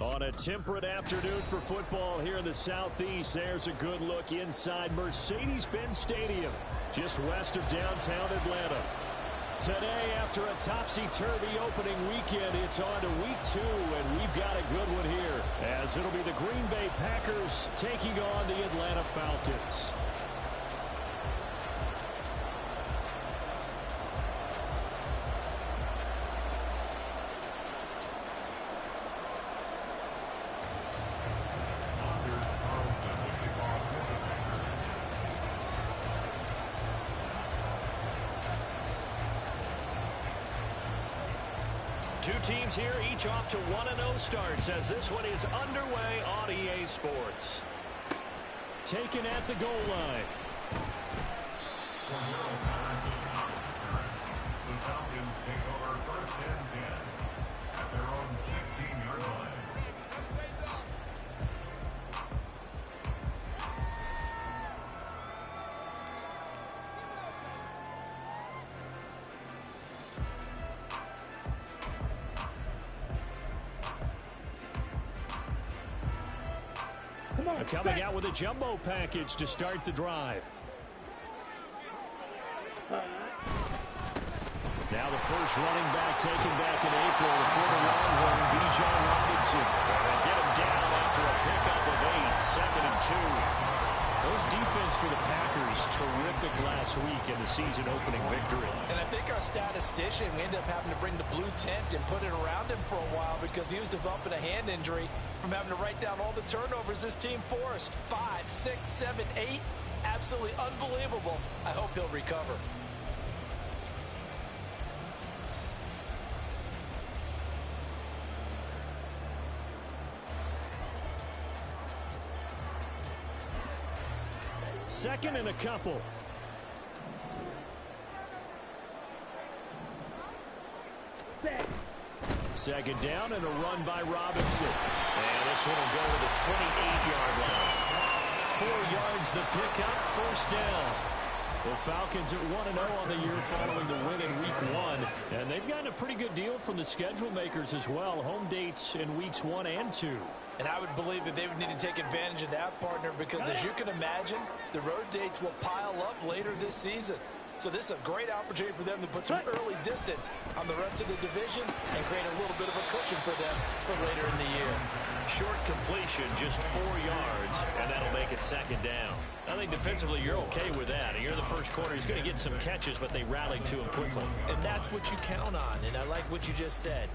On a temperate afternoon for football here in the Southeast, there's a good look inside Mercedes-Benz Stadium, just west of downtown Atlanta. Today, after a topsy-turvy opening weekend, it's on to week 2, and we've got a good one here, as it'll be the Green Bay Packers taking on the Atlanta Falcons. Two teams here, each off to 1-0 starts as this one is underway on EA Sports. Taken at the goal line. The Falcons take over first and 10 at their own 16-yard line. Coming out with a jumbo package to start the drive. Now the first running back taken back in April, the former Longhorn, Bijan Robinson. They'll get him down after a pickup of 8, 2nd and 2. Those defense for the Packers, terrific last week in the season-opening victory. And I think our statistician, we ended up having to bring the blue tent and put it around him for a while because he was developing a hand injury from having to write down all the turnovers this team forced. 5, 6, 7, 8. Absolutely unbelievable. I hope he'll recover. Second and a couple. Second down and a run by Robinson. And this one will go to the 28-yard line. 4 yards the pickup, first down. The Falcons at 1-0 on the year following the win in week 1. And they've gotten a pretty good deal from the schedule makers as well. Home dates in weeks 1 and 2. And I would believe that they would need to take advantage of that, partner, because as you can imagine, the road dates will pile up later this season. So this is a great opportunity for them to put some early distance on the rest of the division and create a little bit of a cushion for them for later in the year. Short completion, just 4 yards, and that'll make it second down. I think defensively you're okay with that. And you're the first corner. He's going to get some catches, but they rallied to him quickly. And that's what you count on, and I like what you just said.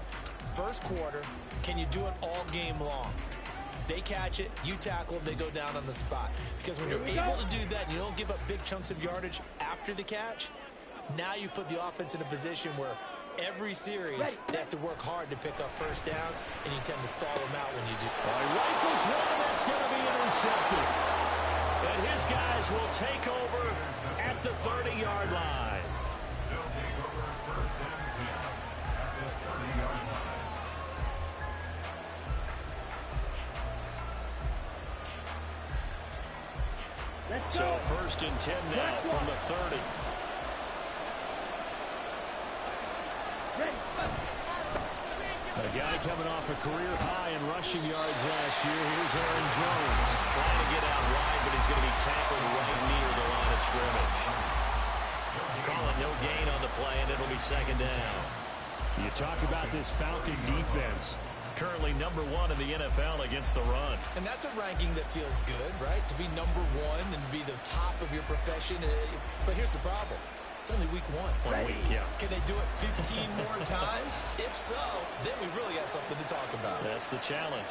First quarter, can you do it all game long? They catch it, you tackle them, they go down on the spot. Because when you're able to do that and you don't give up big chunks of yardage after the catch, now you put the offense in a position where every series they have to work hard to pick up first downs, and you tend to stall them out when you do. Rifles one, that's going to be intercepted. And his guys will take over at the 30-yard line. They'll take over first and 10 at the 30-yard line. So first and 10 now from the 30. A guy coming off a career high in rushing yards last year. Here's Aaron Jones. Trying to get out wide, but he's going to be tackled right near the line of scrimmage. Calling no gain on the play, and it'll be second down. You talk about this Falcon defense. Currently number 1 in the NFL against the run. And that's a ranking that feels good, right? To be number 1 and be the top of your profession. But here's the problem. It's only week 1. 1 week, yeah. Can they do it 15 more times? If so, then we really got something to talk about. That's the challenge.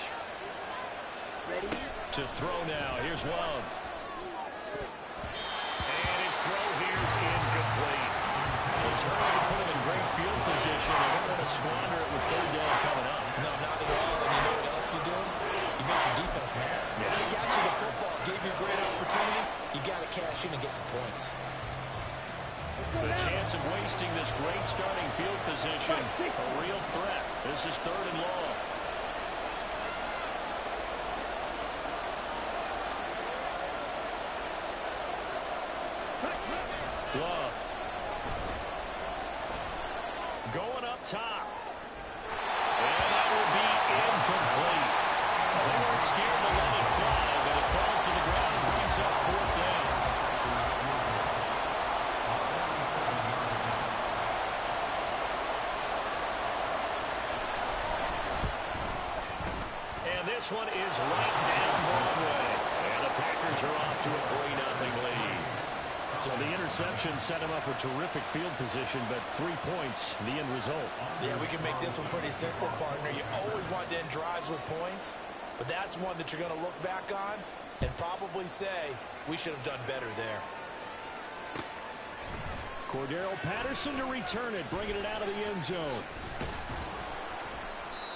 Ready? To throw now. Here's Love. And his throw here's incomplete. They turn to put him in great field position. They don't want to squander it with third down coming up. No, not at all. And you know what else you do? You make your defense mad. Yeah. They got you the football, gave you a great opportunity. You got to cash in and get some points. The chance of wasting this great starting field position, a real threat. This is third and long. Love. Going up top. And that will be incomplete. And this one is right down Broadway. And the Packers are off to a 3-0 lead. So the interception set him up with terrific field position, but 3 points, the end result. Yeah, we can make this one pretty simple, partner. You always want to end drives with points, but that's one that you're going to look back on and probably say, we should have done better there. Cordero Patterson to return it, bringing it out of the end zone.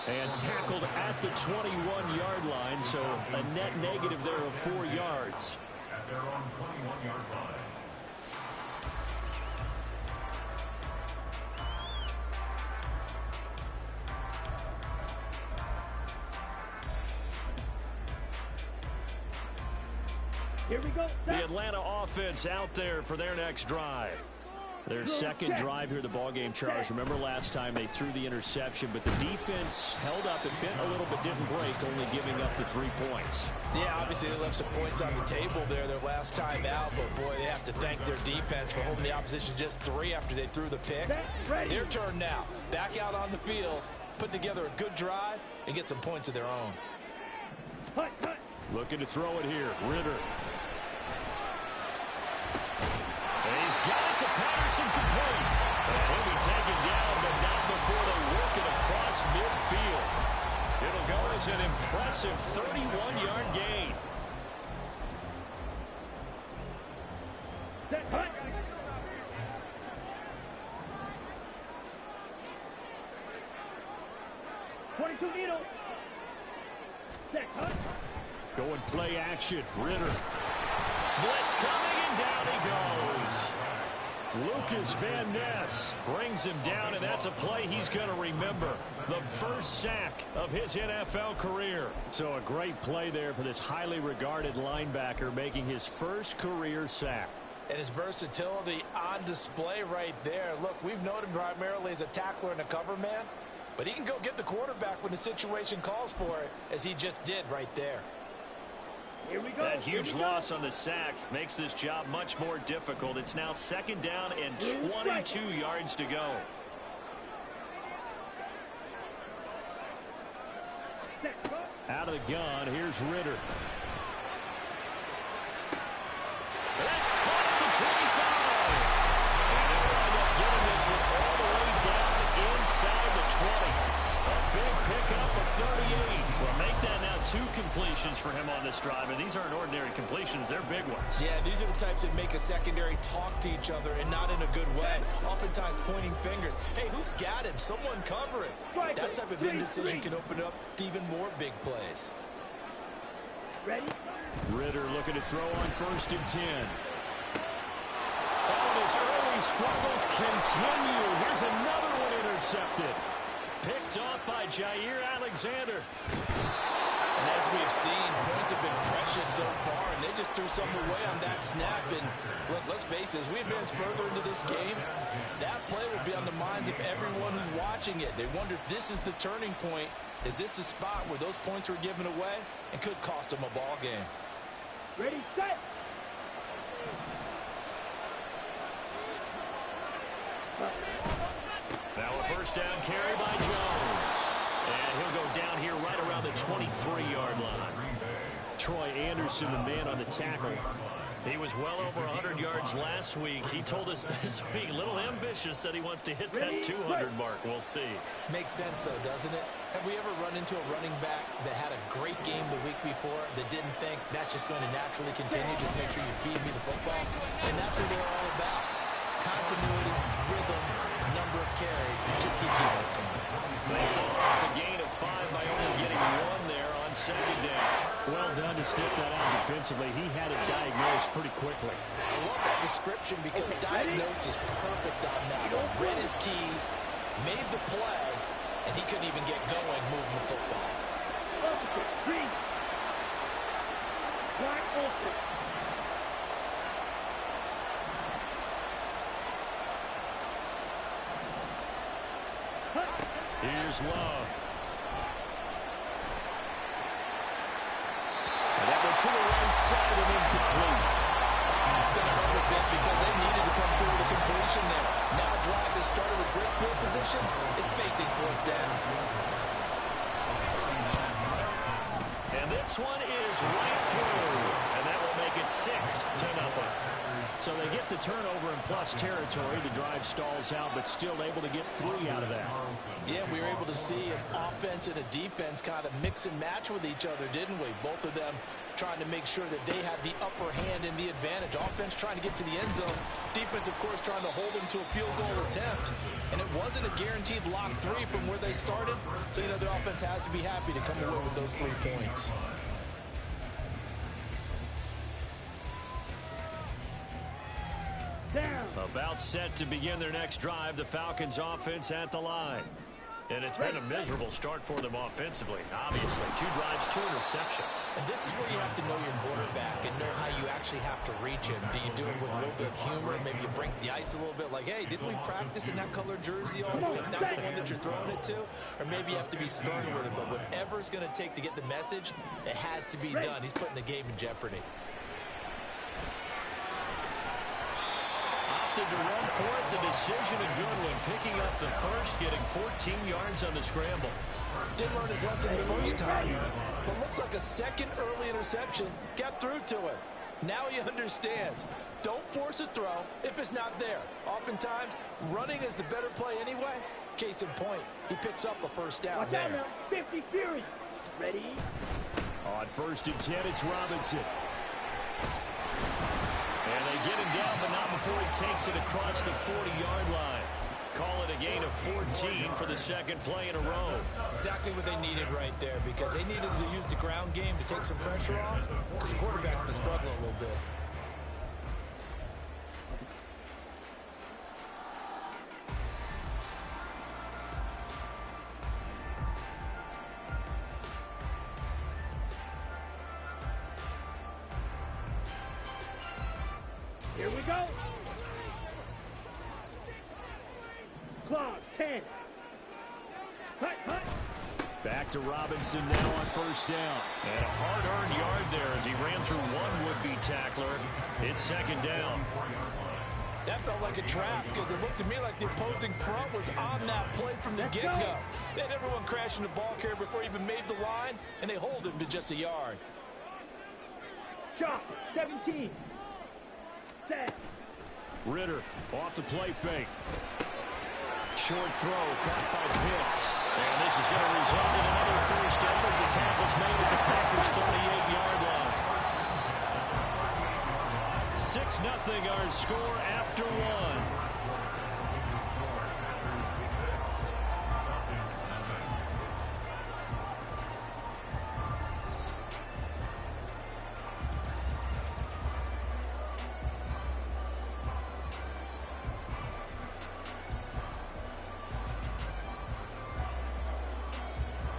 And tackled at the 21-yard line, so a net negative there of 4 yards. At their own 21-yard line. Here we go. The Atlanta offense out there for their next drive. Their second drive here, the ballgame, Charles. Remember last time they threw the interception, but the defense held up and bent a little but didn't break, only giving up the 3 points. Yeah, obviously they left some points on the table there their last time out, but boy, they have to thank their defense for holding the opposition just 3 after they threw the pick. Their turn now. Back out on the field, put together a good drive, and get some points of their own. Looking to throw it here. Ritter. And he's got it to Patterson complete. And he'll be taken down, but not before they work it across midfield. It'll go as an impressive 31-yard gain. Going play action. Ritter. Blitz coming, and down he goes. Lucas Van Ness brings him down, and that's a play he's going to remember. The first sack of his NFL career. So a great play there for this highly regarded linebacker, making his first career sack. And his versatility on display right there. Look, we've known him primarily as a tackler and a cover man, but he can go get the quarterback when the situation calls for it, as he just did right there. Here we go. That huge loss on the sack makes this job much more difficult. It's now 2nd down and 22 yards to go. Out of the gun, here's Ritter. That's caught at the 25. And they'll wind up getting this one all the way down inside the 20. A big pickup of 38. Well, make that now 2 completions for him on this drive, and these aren't ordinary completions. They're big ones. Yeah, these are the types that make a secondary talk to each other, and not in a good way. Oftentimes pointing fingers. Hey, who's got him? Someone cover it. That type of indecision can open up to even more big plays. Ready? Ritter looking to throw on 1st and 10. And his early struggles continue. Here's another one intercepted. Picked off by Jair Alexander. And as we've seen, points have been precious so far, and they just threw some away on that snap. And look, let's face it, as we advance further into this game, that play will be on the minds of everyone who's watching it. They wonder if this is the turning point. Is this the spot where those points were given away and could cost them a ball game? Ready, set. Now a 1st down carry by Jones. And he'll go down here right around the 23-yard line. Troy Anderson, the man on the tackle. He was well over 100 yards last week. He told us this week, a little ambitious, said he wants to hit that 200 mark. We'll see. Makes sense, though, doesn't it? Have we ever run into a running back that had a great game the week before that didn't think that's just going to naturally continue? Just make sure you feed me the football. And that's what they're all about. Continuity, rhythm, number of carries. Just keep giving it to him. They follow up the gain of 5 by only getting 1 there on 2nd down. Well done to sniff that out defensively. He had it diagnosed pretty quickly. I love that description because diagnosed is perfect on that one. Read his keys, made the play, and he couldn't even get going moving the football. Green. Black open. Here's Love. And that went to the right side and incomplete. It's going to hurt a bit because they needed to come through with a completion there. Now a drive that started with great field position is facing 4th down. And this one is right through. And that will make it 6-0. So they get the turnover in plus territory. The drive stalls out, but still able to get 3 out of that. Yeah, we were able to see an offense and a defense kind of mix and match with each other, didn't we? Both of them trying to make sure that they have the upper hand and the advantage. Offense trying to get to the end zone. Defense, of course, trying to hold them to a field goal attempt. And it wasn't a guaranteed lock 3 from where they started. So, you know, the offense has to be happy to come away with those 3 points. Down. About set to begin their next drive, the Falcons offense at the line. And it's been a miserable start for them offensively. Obviously, 2 drives, 2 interceptions. And this is where you have to know your quarterback and know how you actually have to reach him. Do you do it with a little bit of humor? Maybe you break the ice a little bit like, hey, didn't we practice in that colored jersey all week? Not the one that you're throwing it to? Or maybe you have to be stern with it. But whatever it's going to take to get the message, it has to be done. He's putting the game in jeopardy. To run for it, the decision a good one. Picking up the first, getting 14 yards on the scramble. Didn't learn his lesson the first time, but looks like a second early interception got through to him. Now he understands. Don't force a throw if it's not there. Oftentimes, running is the better play anyway. Case in point, he picks up a first down Watch there. out now. 50 Fury. Ready? On 1st and 10, it's Robinson. And they get him down, but not before he takes it across the 40-yard line. Call it a gain of 14 for the second play in a row. Exactly what they needed right there, because they needed to use the ground game to take some pressure off, because the quarterback's been struggling a little bit. Here we go. Clock 10. Hut, hut. Back to Robinson now on 1st down. And a hard-earned yard there as he ran through one would-be tackler. It's 2nd down. That felt like a trap, because it looked to me like the opposing front was on that play from the get-go. They had everyone crashing the ball carrier before he even made the line, and they hold him to just a yard. Shot 17. Set. Ritter off the play fake. Short throw caught by Pitts. And this is going to result in another first down as the tackle's made at the Packers' 38-yard line. 6-0 our score after 1.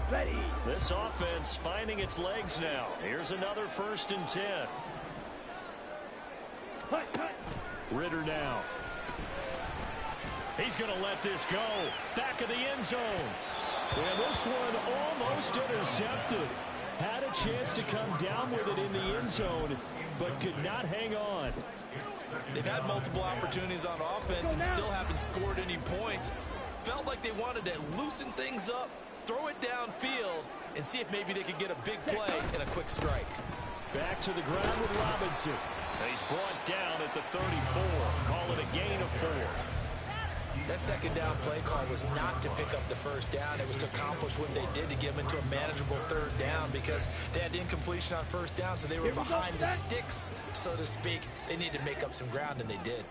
Ready. This offense finding its legs now. Here's another 1st and 10. Hut, hut. Ritter now. He's going to let this go. Back of the end zone. And this one almost intercepted. Had a chance to come down with it in the end zone, but could not hang on. They've had multiple opportunities on offense and still haven't scored any points. Felt like they wanted to loosen things up, throw it downfield, and see if maybe they could get a big play and a quick strike. Back to the ground with Robinson. And he's brought down at the 34. Call it a gain of 4. That 2nd down play call was not to pick up the first down. It was to accomplish what they did to get them into a manageable 3rd down, because they had incompletion on 1st down, so they were behind the sticks, so to speak. They needed to make up some ground, and they did.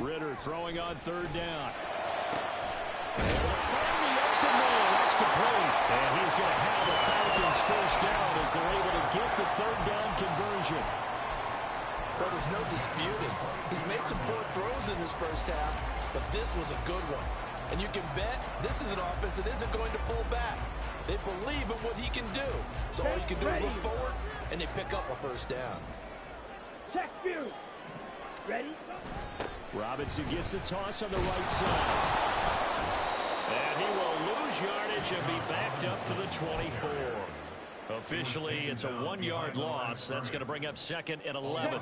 Ritter throwing on 3rd down. Find the open man. That's complete. And he's going to have the Falcons first down as they're able to get the 3rd down conversion. Well, there's no disputing. He's made some poor throws in this first half, but this was a good one. And you can bet this is an offense that isn't going to pull back. They believe in what he can do. So all you can do is look forward, and they pick up a first down. Check view. Ready? Robinson gets the toss on the right side. And he will lose yardage and be backed up to the 24. Officially, it's a 1-yard loss. That's going to bring up 2nd and 11.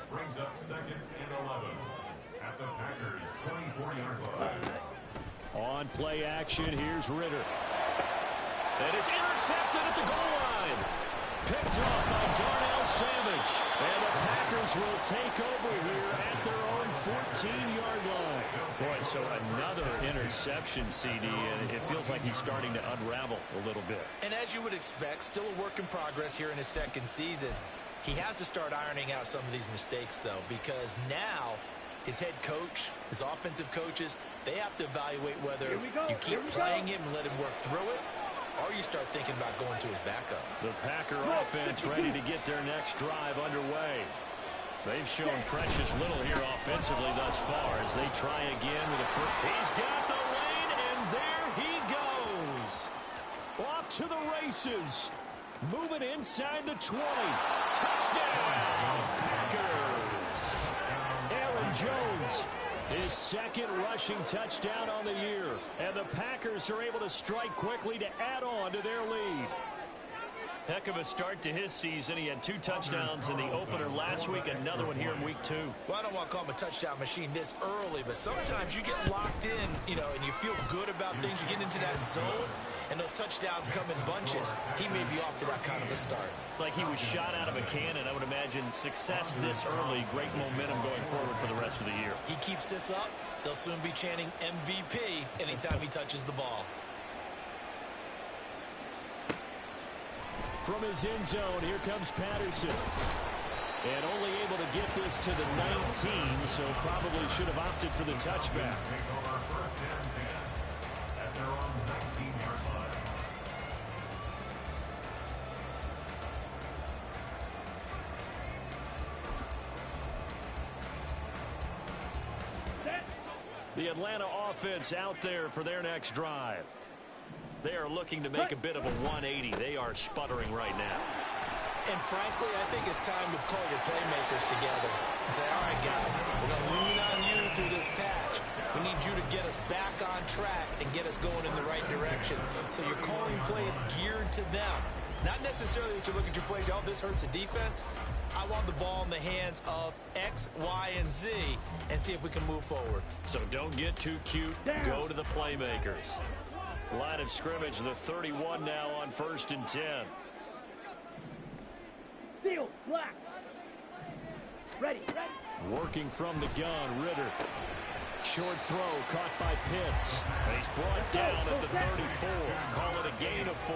Brings up 2nd and 11 at the Packers' 24-yard line. On play action, here's Ritter. And it's intercepted at the goal line. Picked off by Darnell Savage. And the Packers will take over here at their own 14-yard line. Boy, so another interception, CD, and it feels like he's starting to unravel a little bit. And as you would expect, still a work in progress here in his second season. He has to start ironing out some of these mistakes, though, because now his head coach, his offensive coaches, they have to evaluate whether you keep playing him and let him work through it, or you start thinking about going to his backup. The Packer offense ready to get their next drive underway. They've shown precious little here offensively thus far as they try again with a first. He's got the lane, and there he goes. Off to the races. Moving inside the 20. Touchdown, Packers. Aaron Jones, his second rushing touchdown on the year. And the Packers are able to strike quickly to add on to their lead. Heck of a start to his season. He had 2 touchdowns in the opener last week, another one here in week 2. Well, I don't want to call him a touchdown machine this early, but sometimes you get locked in, and you feel good about things. You get into that zone, and those touchdowns come in bunches. He may be off to that kind of a start. It's like he was shot out of a cannon. I would imagine success this early, great momentum going forward for the rest of the year. He keeps this up, they'll soon be chanting MVP anytime he touches the ball. From his end zone, here comes Patterson. And only able to get this to the 19, so probably should have opted for the touchback. Take over first and 10 at their own 19-yard line. The Atlanta offense out there for their next drive. They are looking to make a bit of a 180. They are sputtering right now. And frankly, I think it's time to call your playmakers together and say, all right, guys, we're going to lean on you through this patch. We need you to get us back on track and get us going in the right direction. So you're calling plays geared to them. Not necessarily that you look at your plays, oh, this hurts the defense. I want the ball in the hands of X, Y, and Z and see if we can move forward. So don't get too cute. Go to the playmakers. Line of scrimmage, the 31 now on 1st and 10. Field, black. Ready. Working from the gun, Ritter. Short throw caught by Pitts. And he's brought down at the 34. Call it a gain of 4.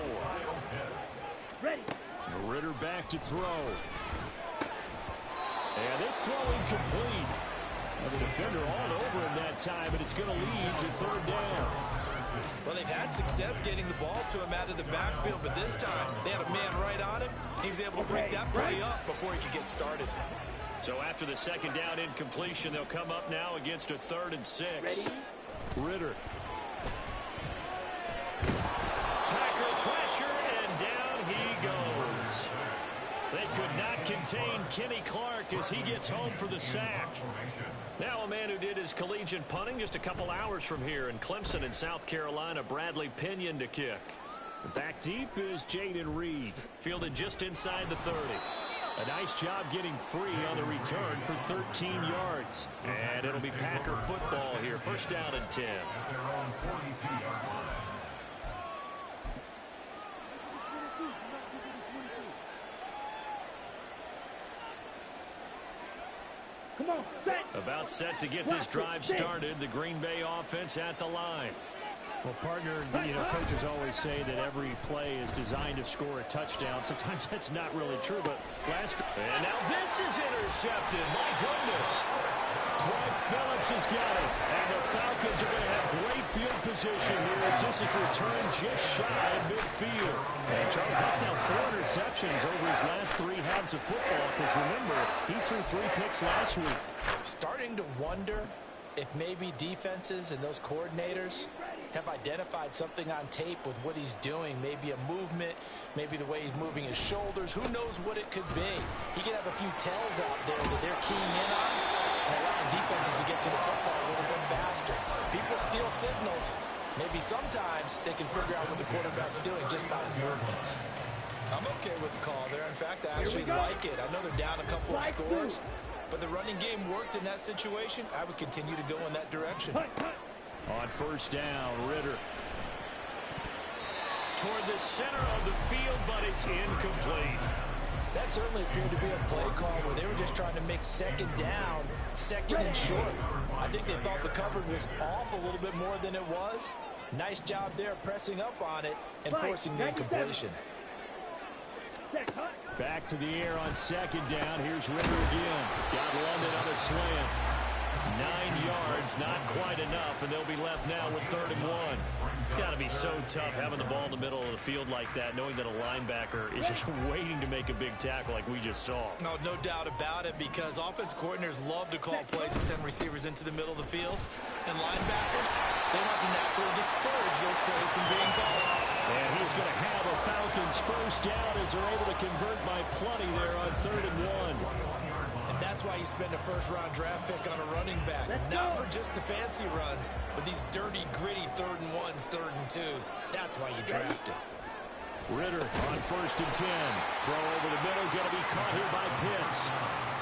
Ready. Ritter back to throw. And this throw incomplete. And the defender all over him that time, but it's going to lead to 3rd down. Well, they've had success getting the ball to him out of the backfield, but this time they had a man right on him. He was able to break that play up before he could get started. So after the 2nd down incompletion, they'll come up now against a 3rd and 6. Ready. Ritter. Packer pressure, and down he goes. They could not contain Kenny Clark as he gets home for the sack. Now a man who did his collegiate punting just a couple hours from here in Clemson in South Carolina, Bradley Pinion to kick. Back deep is Jaden Reed. Fielded just inside the 30. A nice job getting free on the return for 13 yards. And it'll be Packer football here. 1st down and 10. At their own 42-yard line. Come on, set. About set to get this drive started. The Green Bay offense at the line. Well, partner, coaches always say that every play is designed to score a touchdown. Sometimes that's not really true, but And now this is intercepted. My goodness. Clark Phillips has got it. And the Falcons are going to have great field position here as this is returned just shy of midfield. And Charles, that's now 4 interceptions over his last 3 halves of football, because remember, he threw 3 picks last week. Starting to wonder if maybe defenses and those coordinators have identified something on tape with what he's doing. Maybe a movement, maybe the way he's moving his shoulders. Who knows what it could be? He could have a few tells out there that they're keying in on and allowing defenses to get to the football a little bit faster. People steal signals. Maybe sometimes they can figure out what the quarterback's doing just by his movements. I'm okay with the call there. In fact, I actually like it. I know they're down a couple of scores, but the running game worked in that situation. I would continue to go in that direction. On 1st down, Ritter. toward the center of the field, but it's incomplete. That certainly appeared to be a play call where they were just trying to make second down, second and short. I think they thought the coverage was off a little bit more than it was. Nice job there pressing up on it and forcing the incompletion. Back to the air on second down. Here's Ritter again. Got London on a slant. 9 yards, not quite enough, and they'll be left now with 3rd and 1. It's got to be so tough having the ball in the middle of the field like that, knowing that a linebacker is just waiting to make a big tackle like we just saw. No doubt about it, because offense coordinators love to call plays to send receivers into the middle of the field. And linebackers, they want to naturally discourage those plays from being called. And he's going to have a Falcons first down as they're able to convert by plenty there on 3rd and 1. And that's why you spend a first-round draft pick on a running back. Not for just the fancy runs, but these dirty, gritty 3rd and 1s, 3rd and 2s. That's why you draft him. Ritter on 1st and 10. Throw over the middle, going to be caught here by Pitts.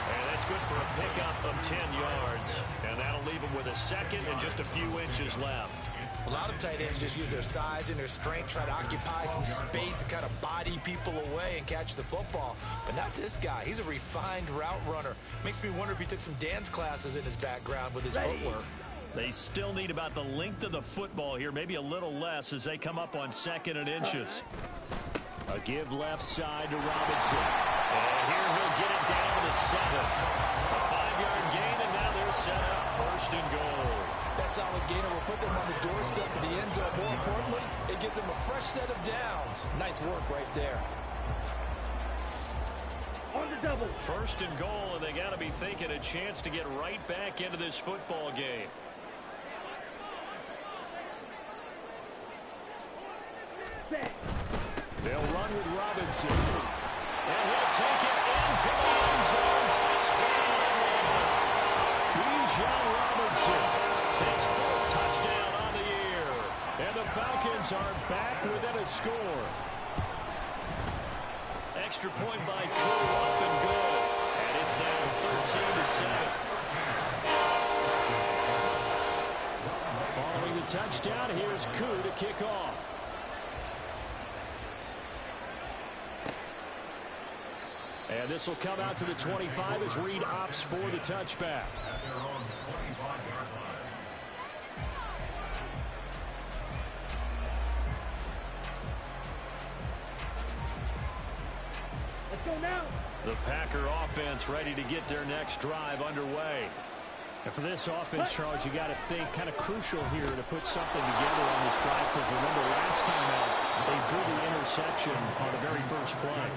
And that's good for a pickup of 10 yards. And that'll leave him with a second and just a few inches left. A lot of tight ends just use their size and their strength, try to occupy some space and kind of body people away and catch the football. But not this guy. He's a refined route runner. Makes me wonder if he took some dance classes in his background with his footwork. They still need about the length of the football here, maybe a little less as they come up on 2nd and inches. A give left side to Robinson. And here he'll get it down to the 7. A 5-yard gain, and now they're set up 1st and goal. That solid gainer will put them on the doorstep of the end zone. More importantly, it gives them a fresh set of downs. Nice work right there. On the double. 1st and goal, and they got to be thinking a chance to get right back into this football game. Set. They'll run with Robinson. And he'll take it into the end zone. Touchdown, Atlanta. Bijan Robinson. His 4th touchdown on the year. And the Falcons are back within a score. Extra point by Koo, up and good. And it's now 13-7. Following the touchdown, here's Koo to kick off. And this will come out to the 25 as Reed opts for the touchback. At their own 25-yard line. Let's go now. The Packer offense ready to get their next drive underway. And for this offense, Charles, you got to think kind of crucial here to put something together on this drive, because remember last time out, they threw the interception on the very first play.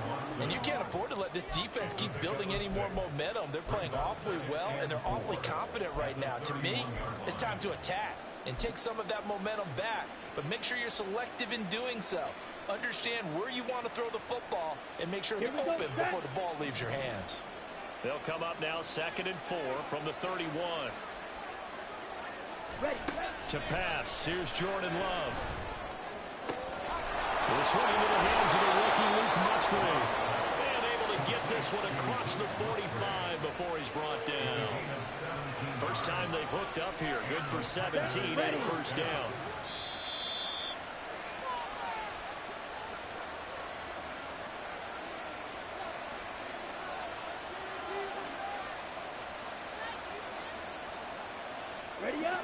And you can't afford to let this defense keep building any more momentum. They're playing awfully well, and they're awfully confident right now. To me, it's time to attack and take some of that momentum back, but make sure you're selective in doing so. Understand where you want to throw the football and make sure it's open before the ball leaves your hands. They'll come up now 2nd and 4 from the 31. Ready. To pass, here's Jordan Love. This one into the hands of the rookie Luke Musgrave. And able to get this one across the 45 before he's brought down. First time they've hooked up here. Good for 17 and a first down. Ready up.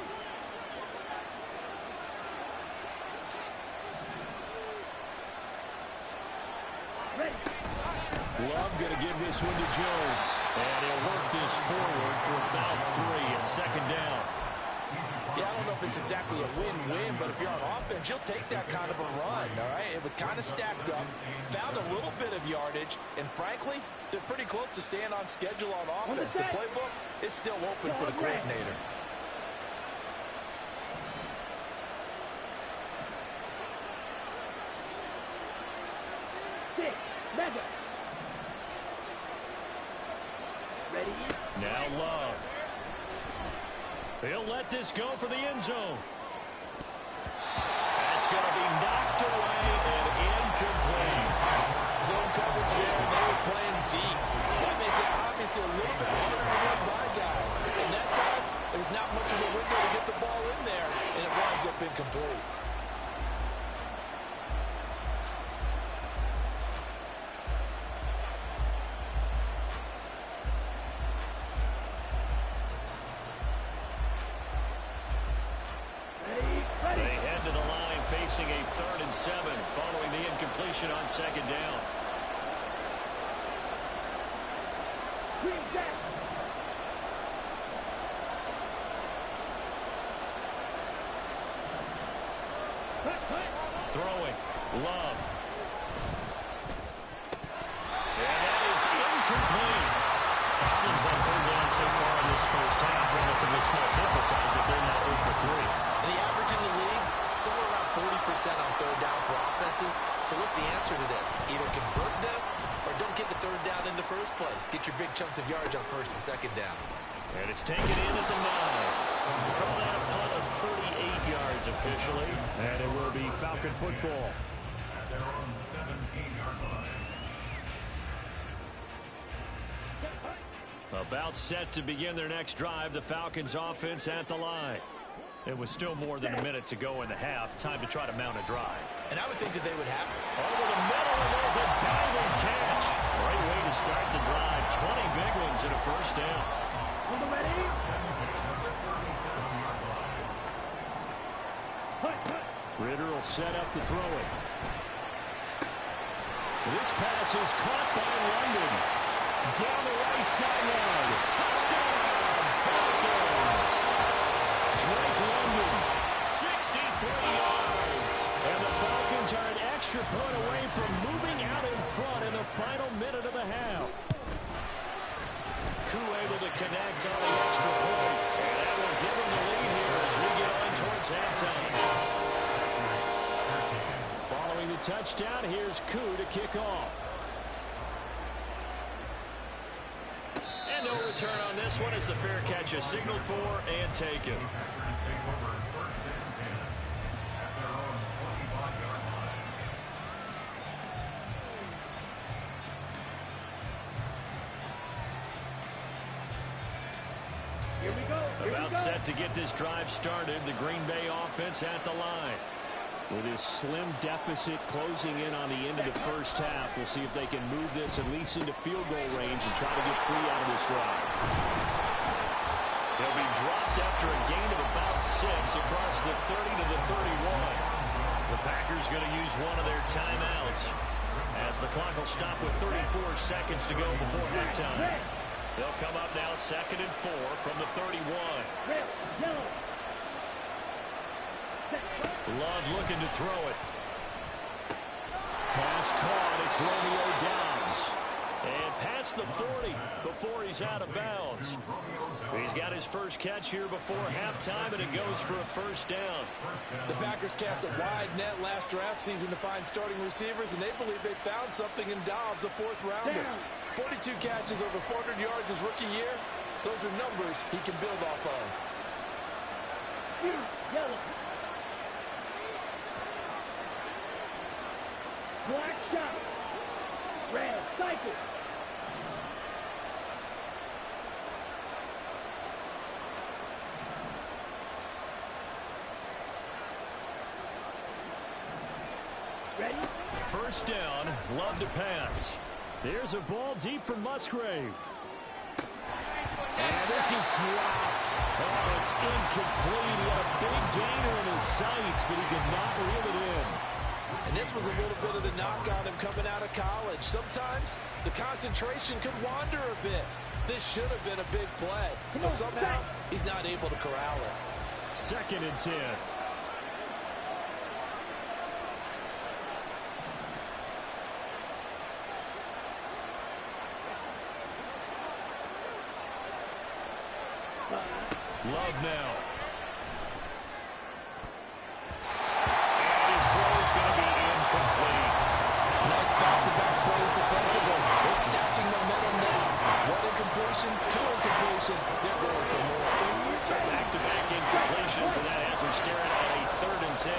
Ready. Love going to give this one to Jones. And he'll work this forward for about 3 at 2nd down. Yeah, I don't know if it's exactly a win-win, but if you're on offense, you'll take that kind of a run, all right? It was kind of stacked up, found a little bit of yardage, and frankly, they're pretty close to staying on schedule on offense. The playbook is still open for the coordinator. Mega. Ready. Now Love. He'll let this go for the end zone. That's going to be knocked away and incomplete. Zone coverage there, and they were playing deep. That makes it obviously a little bit harder to run by guys. And that time, there's not much of a window to get the ball in there, and it winds up incomplete. facing a 3rd and 7 following the incompletion on 2nd down. Green Jack. Throwing. Love. And that is incomplete. Problems on 3rd down so far in this first half. Relatively small sample size, but they're now 0 for 3. And the average in the league, somewhere around 40% on 3rd down for offenses. So what's the answer to this? Either convert them or don't get the 3rd down in the first place. Get your big chunks of yards on 1st and 2nd down. And it's taken in at the 9. Call that a punt of 38 yards officially. And it will be Falcon football. At their own 17-yard line. About set to begin their next drive, the Falcons offense at the line. It was still more than a minute to go in the half. Time to try to mount a drive. And I would think that they would have. Over the middle, and there's a diving catch. Great way to start the drive. 20 big ones and a 1st down. Number ready? Ritter will set up to throw it. This pass is caught by London. Down the right sideline. Touchdown, Falcons. Drake London, 63 yards. And the Falcons are an extra point away from moving out in front in the final minute of the half. Crew able to connect on the extra point. And that will give them the lead here as we get on towards halftime. Following the touchdown, here's Koo to kick off. And no return on this one as the fair catch is signaled for and taken. Packers take over 1st and 10 at their own 25-yard line. Here we go. About set to get this drive started, the Green Bay offense at the line. With his slim deficit closing in on the end of the first half, we'll see if they can move this at least into field goal range and try to get 3 out of this drive. They'll be dropped after a gain of about 6 across the 30 to the 31. The Packers going to use one of their timeouts as the clock will stop with 34 seconds to go before halftime. They'll come up now 2nd and 4 from the 31. Red, yellow. Love looking to throw it. Pass caught. It's Romeo Doubs. And past the 40 before he's out of bounds. He's got his first catch here before halftime, and it goes for a 1st down. The Packers cast a wide net last draft season to find starting receivers, and they believe they found something in Doubs, a 4th rounder. 42 catches, over 400 yards his rookie year. Those are numbers he can build off of. Yellow. Black shot. Red, cycle. Ready? 1st down, Love to pass. There's a ball deep from Musgrave. And this is dropped. Oh, it's incomplete. He had a big gainer in his sights, but he could not reel it in. And this was a little bit of the knock on him coming out of college. Sometimes the concentration could wander a bit. This should have been a big play. But somehow, he's not able to corral it. 2nd and 10. Love now. And his throw is going to be incomplete. Nice back-to-back plays defensively. They're stacking momentum now. 1 incompletion, 2 incompletion. They're going for more. So back-to-back incompletions, and that has him staring at a 3rd and 10.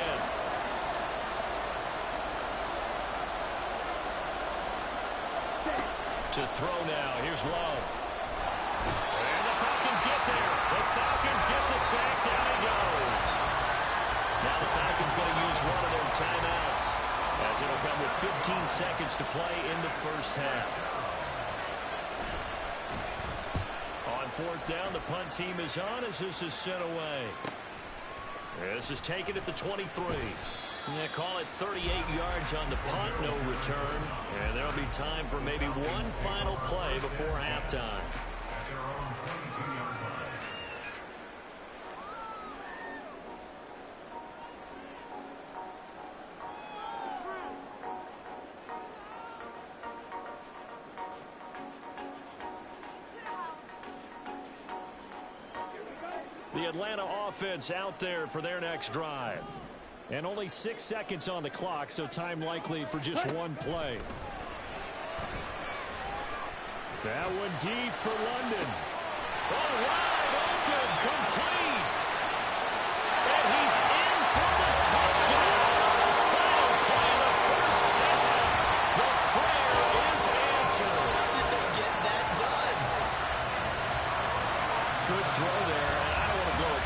To throw now. Here's Love. And the Falcons get there. The Falcons get the sack. Down he goes. Now the Falcons going to use one of their timeouts, as it'll come with 15 seconds to play in the first half. On 4th down, the punt team is on as this is sent away. This is taken at the 23. Yeah, call it 38 yards on the punt, no return. And there'll be time for maybe one final play before halftime. At their own 22-yard line. The Atlanta offense out there for their next drive. And only 6 seconds on the clock, so time likely for just one play. That one deep for London. Oh, wide open, complete. And he's in for the touchdown. Final play of the first half. The prayer is answered. How did they get that done? Good throw there.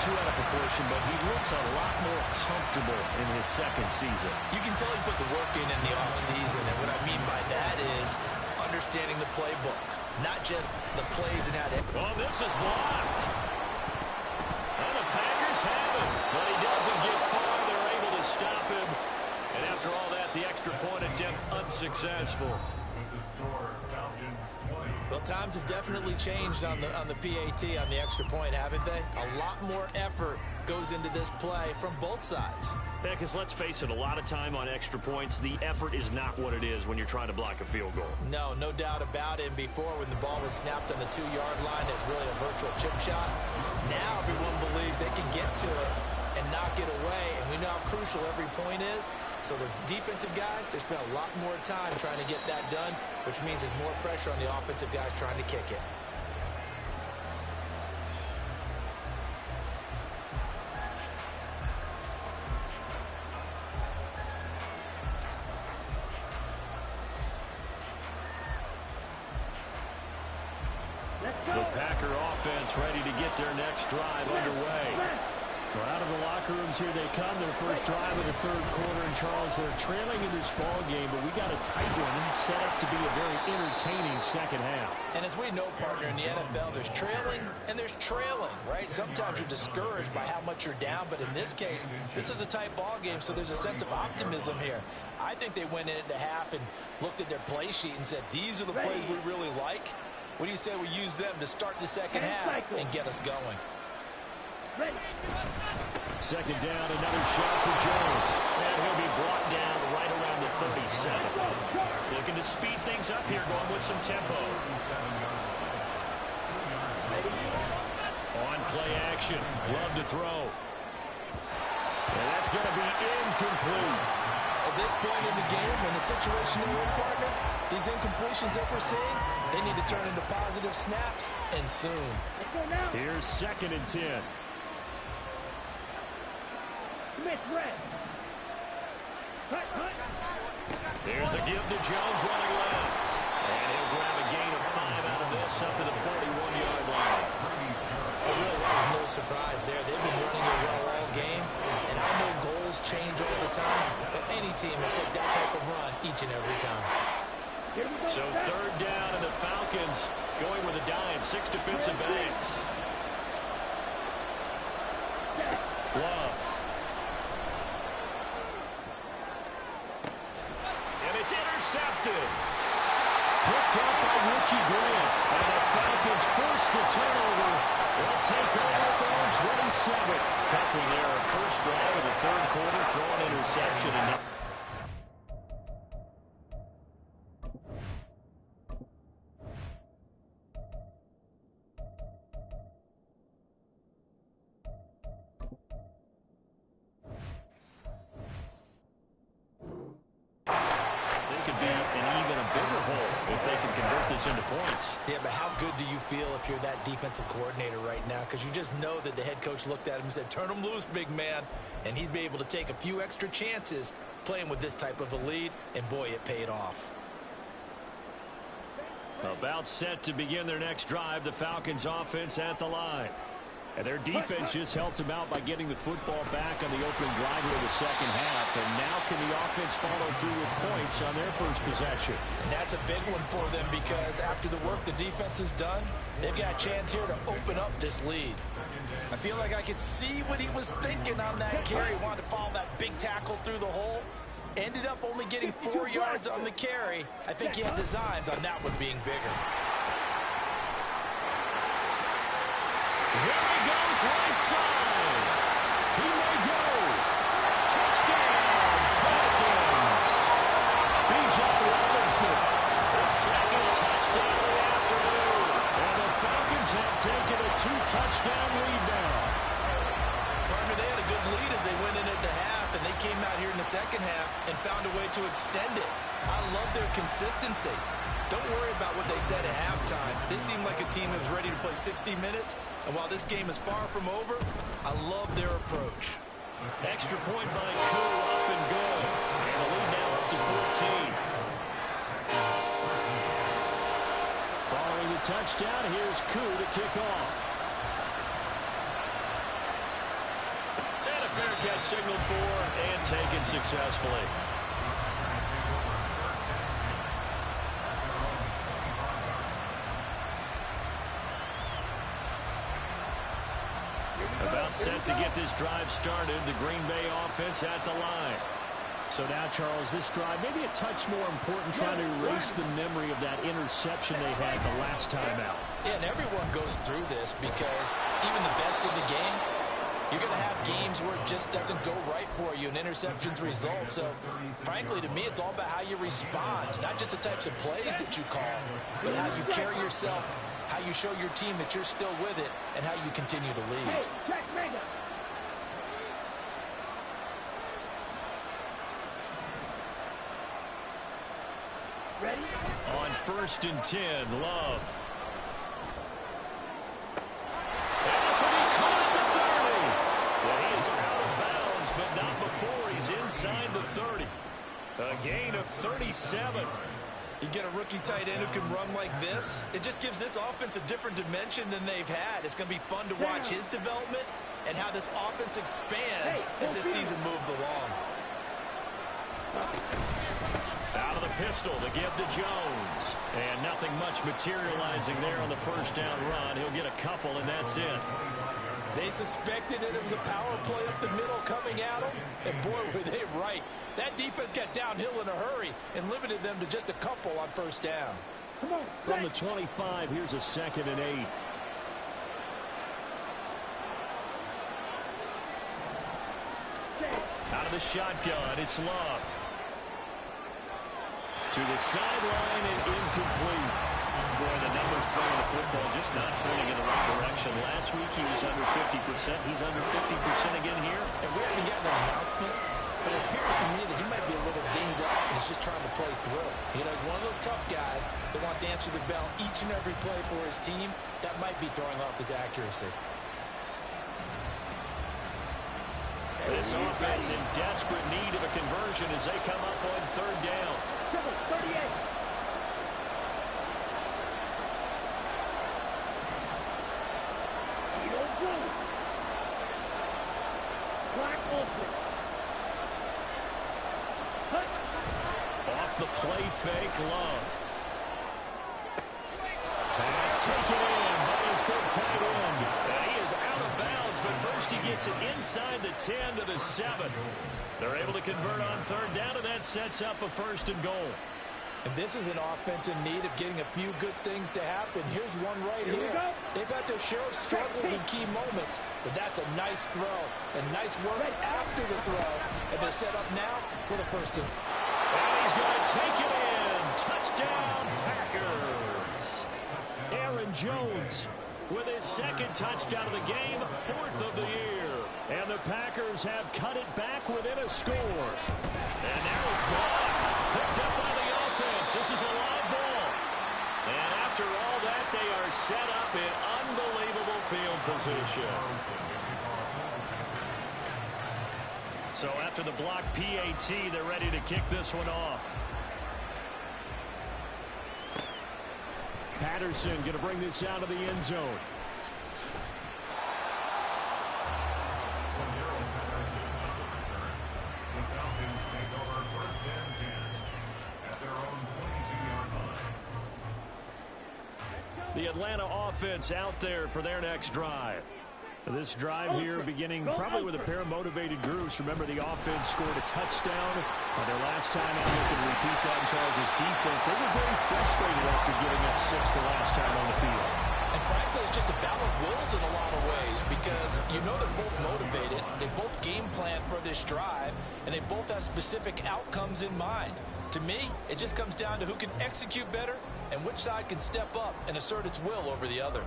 Too out of proportion, but he looks a lot more comfortable in his second season. You can tell he put the work in the offseason, and what I mean by that is understanding the playbook, not just the plays and how to... Oh, this is blocked. And the Packers have it, but he doesn't get far. They're able to stop him. And after all that, the extra point attempt unsuccessful. With the score, Falcons 20. Well, times have definitely changed on the PAT, on the extra point, haven't they? A lot more effort goes into this play from both sides. Yeah, because let's face it, a lot of time on extra points, the effort is not what it is when you're trying to block a field goal. No doubt about it. And before, when the ball was snapped on the 2-yard line, it's really a virtual chip shot. Now everyone believes they can get to it and knock it away, and we know how crucial every point is. So the defensive guys, they spend a lot more time trying to get that done, which means there's more pressure on the offensive guys trying to kick it. The Packer offense ready to get their next drive underway. Well, out of the locker rooms here they come, their first drive of the third quarter. And Charles, they're trailing in this ball game, but we got a tight one set up to be a very entertaining second half. And as we know, partner, in the NFL, there's trailing and there's trailing, right? Sometimes you're discouraged by how much you're down, but in this case, this is a tight ball game, so there's a sense of optimism here. I think they went into half and looked at their play sheet and said, these are the plays we really like. What do you say we use them to start the second half and get us going? Second down, another shot for Jones. And he'll be brought down right around the 37. Looking to speed things up here, going with some tempo. On play action, love to throw. And that's going to be incomplete. At this point in the game, in the situation they're in, partner, these incompletions that we're seeing, they need to turn into positive snaps, and soon. Here's 2nd and 10. There's a give to Jones running left. And he'll grab a gain of 5 out of this up to the 41-yard line. It really was no surprise there. They've been running it well all game, and I know goals change all the time, but any team will take that type of run each and every time. So 3rd down, and the Falcons going with a dime, 6 defensive backs. Love. And it's intercepted. Picked up by Richie Grant. And the Falcons force the turnover. They'll take over at their own 27. Tough one there. First drive of the third quarter, throw an interception. And into points. Yeah, but how good do you feel if you're that defensive coordinator right now? Because you just know that the head coach looked at him and said, turn him loose, big man. And he'd be able to take a few extra chances playing with this type of a lead, and boy, it paid off. About set to begin their next drive, the Falcons offense at the line. And their defense just helped them out by getting the football back on the opening drive of the second half. And now can the offense follow through with points on their first possession? And that's a big one for them, because after the work the defense has done, they've got a chance here to open up this lead. I feel like I could see what he was thinking on that carry. He wanted to follow that big tackle through the hole. Ended up only getting 4 yards on the carry. I think he had designs on that one being bigger. There he goes, right side. He may go. Touchdown, Falcons. Bijan Robinson, the second touchdown of the afternoon. And the Falcons have taken a 2-touchdown lead now. Partner, they had a good lead as they went in at the half, and they came out here in the second half and found a way to extend it. I love their consistency. Don't worry about what they said at halftime. This seemed like a team that was ready to play 60 minutes, and while this game is far from over, I love their approach. Extra point by Koo, up and good. And the lead now up to 14. Following the touchdown, here's Koo to kick off. And a fair catch signaled for and taken successfully. About set to get this drive started. The Green Bay offense at the line. So now, Charles, this drive maybe a touch more important, trying to erase the memory of that interception they had the last time out. Yeah, and everyone goes through this because even the best in the game, you're going to have games where it just doesn't go right for you and interceptions result. So, frankly, to me, it's all about how you respond, not just the types of plays that you call, but how you carry yourself, how you show your team that you're still with it, and how you continue to lead. Hey, check mega. Ready? On 1st and 10, Love. And this will be caught at the 30. Well, he is out of bounds, but not before he's inside the 30. A gain of 37. You get a rookie tight end who can run like this, it just gives this offense a different dimension than they've had. It's going to be fun to watch his development and how this offense expands as this season moves along. Out of the pistol to give to Jones. And nothing much materializing there on the first down run. He'll get a couple, and that's it. They suspected that it was a power play up the middle coming at them, and boy, were they right. That defense got downhill in a hurry and limited them to just a couple on first down. Come on. From the 25, here's a 2nd and 8. Out of the shotgun, it's Love. To the sideline and incomplete. Boy, the numbers throwing the football just not trending in the right direction. Last week he was under 50%. He's under 50% again here. And we haven't gotten an announcement, but it appears to me that he might be a little dinged up and he's just trying to play through. You know, he's one of those tough guys that wants to answer the bell each and every play for his team. That might be throwing off his accuracy. This offense in desperate need of a conversion as they come up on 3rd down. 38. Black open. Off the play fake, Love. Pass taken in by his big tight end. And he is out of bounds, but first he gets it inside the 10 to the 7. They're able to convert on 3rd down, and that sets up a 1st and goal. And this is an offense in need of getting a few good things to happen. Here's one right here. They've had their share of struggles in key moments, but that's a nice throw. And nice work after the throw. And they're set up now with a 1st and... And he's going to take it in. Touchdown, Packers. Aaron Jones with his 2nd touchdown of the game, 4th of the year. And the Packers have cut it back within a score. And now it's blocked. Picked up by the offense. This is a live ball. And after all that, they are set up in unbelievable field position. So after the block PAT, they're ready to kick this one off. Patterson going to bring this out of the end zone. The Falcons take over 1st and 10 at their own 22-yard line. The Atlanta offense out there for their next drive. This drive here beginning probably with a pair of motivated groups. Remember, the offense scored a touchdown on their last time out. They can repeat that in Charles' defense. They were very frustrated after giving up 6 the last time on the field. And frankly, it's just a battle of wills in a lot of ways because you know they're both motivated. They both game plan for this drive, and they both have specific outcomes in mind. To me, it just comes down to who can execute better and which side can step up and assert its will over the other.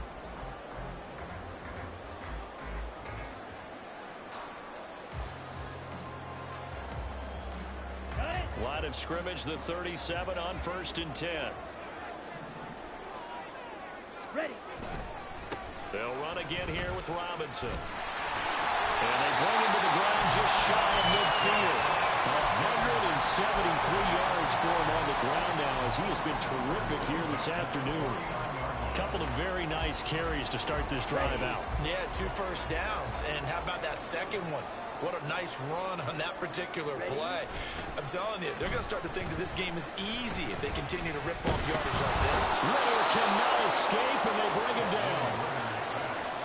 Line of scrimmage, the 37 on 1st and 10. Ready. They'll run again here with Robinson. And they bring him to the ground just shy of midfield. 173 yards for him on the ground now as he has been terrific here this afternoon. Couple of very nice carries to start this drive out. Yeah, 2 first downs. And how about that second one? What a nice run on that particular play. I'm telling you, they're going to start to think that this game is easy if they continue to rip off yardage like this. Ritter cannot escape, and they bring him down.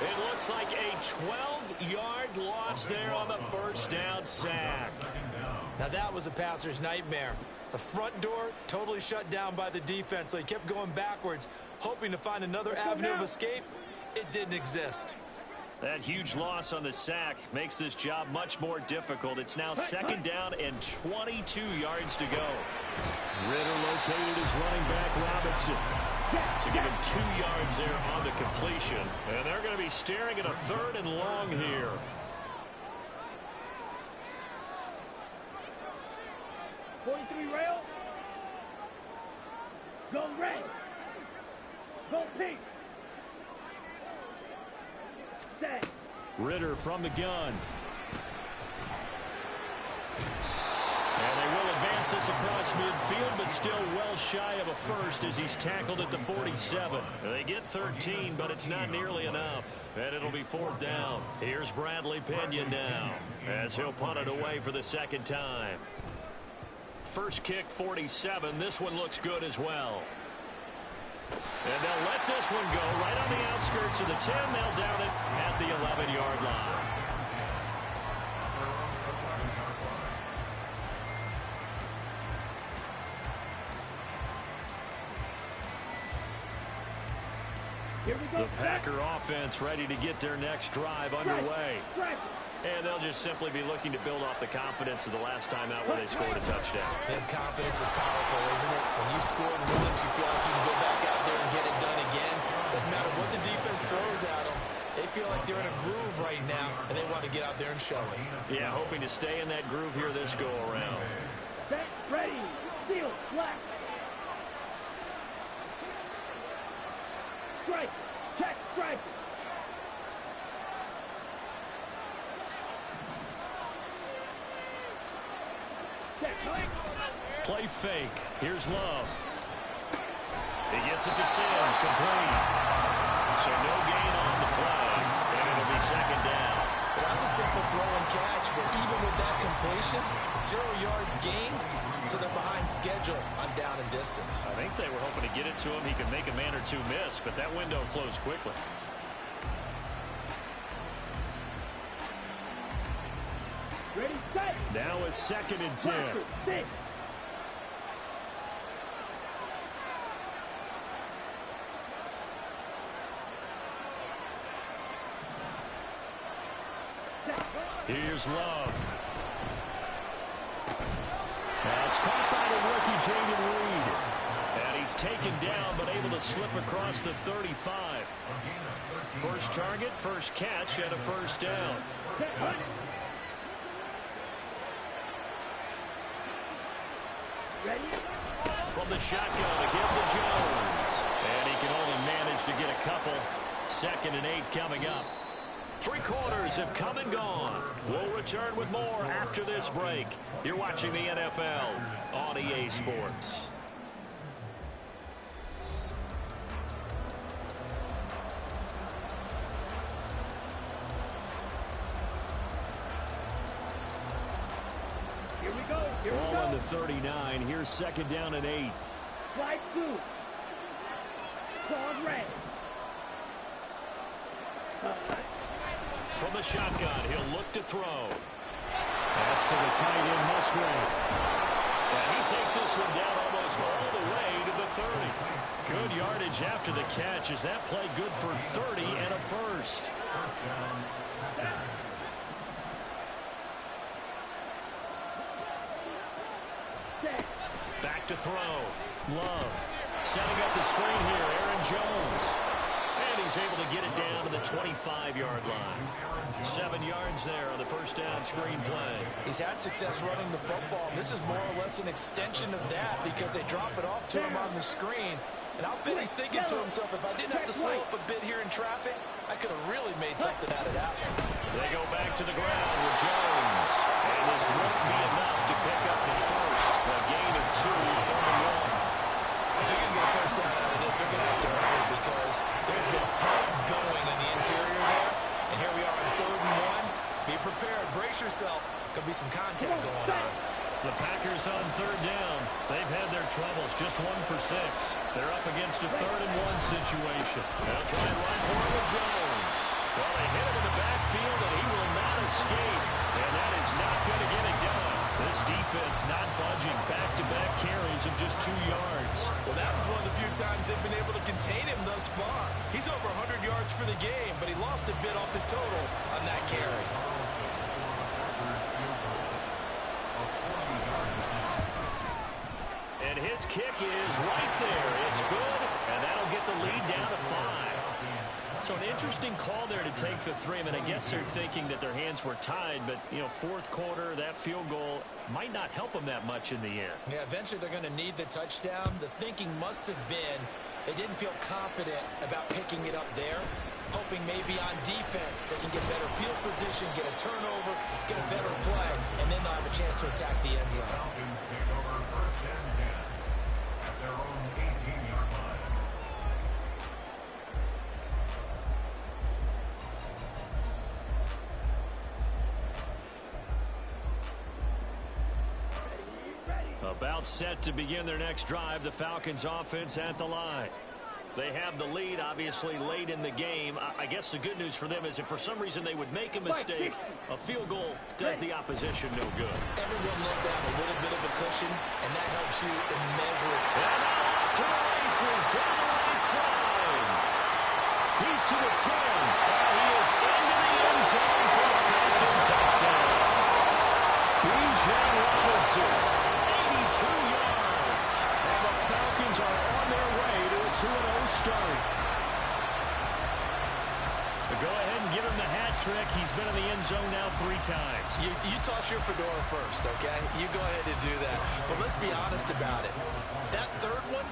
It looks like a 12-yard loss there on the first down sack. Now that was a passer's nightmare. The front door totally shut down by the defense, so he kept going backwards, hoping to find another avenue of escape. It didn't exist. That huge loss on the sack makes this job much more difficult. It's now 2nd down and 22 yards to go. Ritter located his running back, Robinson. So give him 2 yards there on the completion. And they're going to be staring at a 3rd and long here. Rail. Go red. Go pink. Set. Ritter from the gun. And they will advance this across midfield, but still well shy of a first as he's tackled at the 47. They get 13, but it's not nearly enough. And it'll be 4th down. Here's Bradley Pena now as he'll punt it away for the 2nd time. First kick, 47. This one looks good as well. And they'll let this one go right on the outskirts of the 10. They'll down it at the 11-yard line. Here we go. The Packer offense ready to get their next drive underway. And they'll just simply be looking to build off the confidence of the last time out where they scored a touchdown. And confidence is powerful, isn't it? When you scored once, you feel like you can go back out there and get it done again. Doesn't matter what the defense throws at them. They feel like they're in a groove right now, and they want to get out there and show it. Yeah, hoping to stay in that groove here this go-around. Set, ready, seal, black. Strike, check, strike. Play fake. Here's Love. He gets it to Sims, complete. So no gain on the play, and it'll be 2nd down. Well, that's a simple throw and catch, but even with that completion, 0 yards gained, so they're behind schedule on down and distance. I think they were hoping to get it to him. He could make a man or two miss, but that window closed quickly. Ready, set. Now it's 2nd and 10. Six. Here's Love. That's caught by the rookie, Jaden Reed. And he's taken down, but able to slip across the 35. First target, first catch, and a 1st down. Ready? From the shotgun to give to Jones. And he can only manage to get a couple. 2nd and 8 coming up. 3 quarters have come and gone. We'll return with more after this break. You're watching the NFL on EA Sports. Here we go. Here we Ball go. on the 39. Here's 2nd down and 8. Slide through. Ball red. From the shotgun, he'll look to throw. That's to the tight end, Musgrave. And he takes this one down almost all the way to the 30. Good yardage after the catch. Is that play good for 30 and a first? Back to throw. Love. Setting up the screen here, Aaron Jones. And he's able to get it down to the 25-yard line. 7 yards there on the first down screen play. He's had success running the football. This is more or less an extension of that because they drop it off to him on the screen. And I'll bet he's thinking to himself, if I didn't have to slow up a bit here in traffic, I could have really made something out of that one. They go back to the ground with Jones. And this won't be enough to pick up the first. A gain of 2, 31. If they're going to get a first down out of this, they're going to have to earn it because there's been tough going in the interior there. And here we are on 3rd and 1. Be prepared. Brace yourself. Could be some contact going on. The Packers on 3rd down. They've had their troubles. Just 1 for 6. They're up against a 3rd and 1 situation. They'll try and run for it with Jones. Well, they hit him in the backfield, and he will not escape. And that is not going to get it done. This defense not budging. Back-to-back carries of just 2 yards. Well, that was one of the few times they've been able to contain him thus far. He's over 100 yards for the game, but he lost a bit off his total on that carry. And his kick is right there. It's good, and that'll get the lead down to 5. So an interesting call there to take the 3. I mean, I guess they're thinking that their hands were tied, but, you know, 4th quarter, that field goal might not help them that much in the air. Yeah, eventually they're going to need the touchdown. The thinking must have been they didn't feel confident about picking it up there, hoping maybe on defense they can get better field position, get a turnover, get a better play, and then they'll have a chance to attack the end zone. Falcons take over 1st and 10 at their own 18-yard line. About set to begin their next drive, the Falcons offense at the line. They have the lead, obviously, late in the game. I guess the good news for them is if for some reason they would make a mistake, a field goal does the opposition no good. Everyone loved to have a little bit of a cushion, and that helps you immeasurably. And off to the races down the right side. He's to the 10. And he is into the end zone for a Falcon touchdown. Bijan Robinson, 82 yards. And the Falcons are on their way to a 2-0 start. But go ahead and give him the hat trick. He's been in the end zone now 3 times. You toss your fedora first, okay? You go ahead and do that. But let's be honest about it. That 3rd one,